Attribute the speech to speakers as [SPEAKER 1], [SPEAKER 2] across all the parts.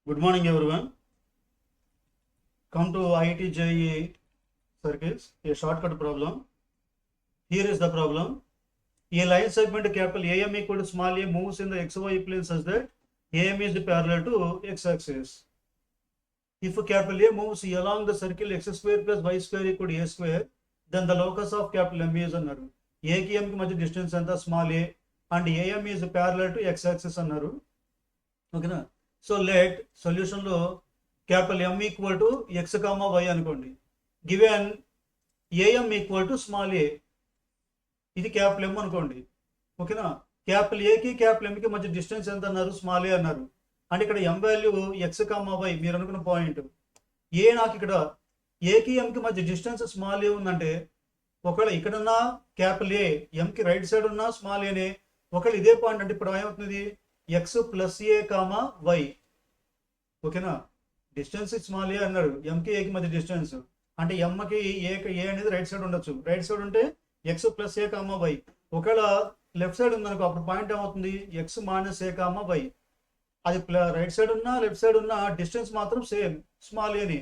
[SPEAKER 1] Good morning, everyone. Come to IIT JEE circuits, a shortcut problem. Here is the problem. A line segment capital AM equal to small a moves in the XY plane such that AM is parallel to x-axis. If capital A moves along the circle x square plus y square equal to a square, then the locus of capital M is అన్నారు. A కి M కి మధ్య distance ఎంత small a and AM is parallel to x-axis అన్నారు. ఓకేనా? So let సొల్యూషన్లో capital M equal to X comma Y అనుకోండి. Given A M equal to small A, ఇది క్యాపిటల్ M అనుకోండి. ఓకేనా? క్యాపిటల్ ఏకి క్యాపిటల్ ఎంకి మధ్య డిస్టెన్స్ ఎంత అన్నారు? స్మాల్ ఏ అన్నారు. అంటే ఇక్కడ ఎం వాల్యూ ఎక్స్ కామా వై మీరు అనుకున్న పాయింట్. ఏ నాకు ఇక్కడ ఏకి ఎంకి మధ్య డిస్టెన్స్ స్మాల్ ఏ ఉందంటే ఒకవేళ ఇక్కడున్న క్యాపిటల్ ఏ ఎంకి రైట్ సైడ్ ఉన్న స్మాల్ ఏనే, ఒకవేళ ఇదే పాయింట్ అంటే ఇప్పుడు ఏమవుతుంది? X plus A comma Y. ఓకేనా? డిస్టెన్స్ స్మాల్ ఏ అన్నాడు, ఎంకి ఏకి మధ్య డిస్టెన్స్ అంటే ఎంకి ఏ అనేది రైట్ సైడ్ ఉండొచ్చు. రైట్ సైడ్ ఉంటే X plus A comma Y. ఒకవేళ లెఫ్ట్ సైడ్ ఉందనుకో అప్పుడు పాయింట్ ఏమవుతుంది? X minus A comma Y. అది రైట్ సైడ్ ఉన్నా లెఫ్ట్ సైడ్ ఉన్న డిస్టెన్స్ మాత్రం సేమ్ స్మాల్ ఏని.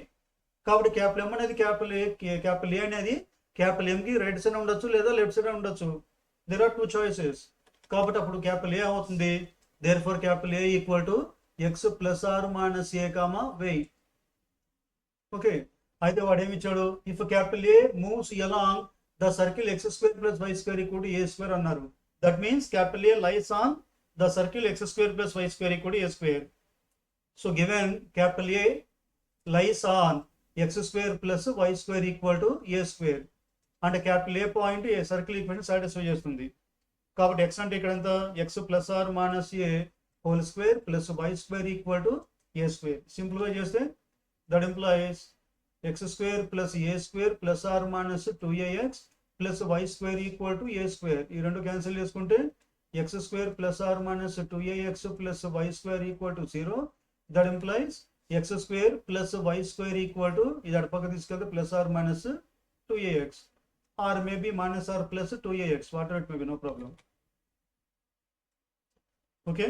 [SPEAKER 1] కాబట్టి క్యాపిటల్ ఎం అనేది క్యాపిటల్ ఏ అనేది క్యాపిటల్ ఎంకి రైట్ సైడ్ ఉండొచ్చు లేదా లెఫ్ట్ సైడ్ ఉండొచ్చు. There are two choices. కాబట్టి అప్పుడు క్యాపిటల్ ఏ అవుతుంది. Therefore, capital A equal to x plus or minus a comma y. Okay, అయితే వాడు ఏమి ఇచ్చాడు? If capital A moves along the circle x square plus y square equal to a square అన్నారు. That means capital A lies on the circle x square plus y square equal to a square. So given capital A lies on x square plus y square equal to a square అంటే capital A point a circle equation satisfy చేస్తుంది. కాబట్టి x అంటే ఇక్కడ ఎంత? X plus are minus a whole square plus why square equal to a square. Simplify చేస్తే that implies x square plus a square plus are minus 2ax plus why square equal to a square. ఈ రెండు cancel చేసుకుంటే x square plus are minus 2ax plus why square equal to 0. That implies x square plus why square equal to ఇది అటుపక్క తీసుకెళ్తే plus are minus 2ax or maybe minus or plus 2ax, whatever it may be, no problem. Okay.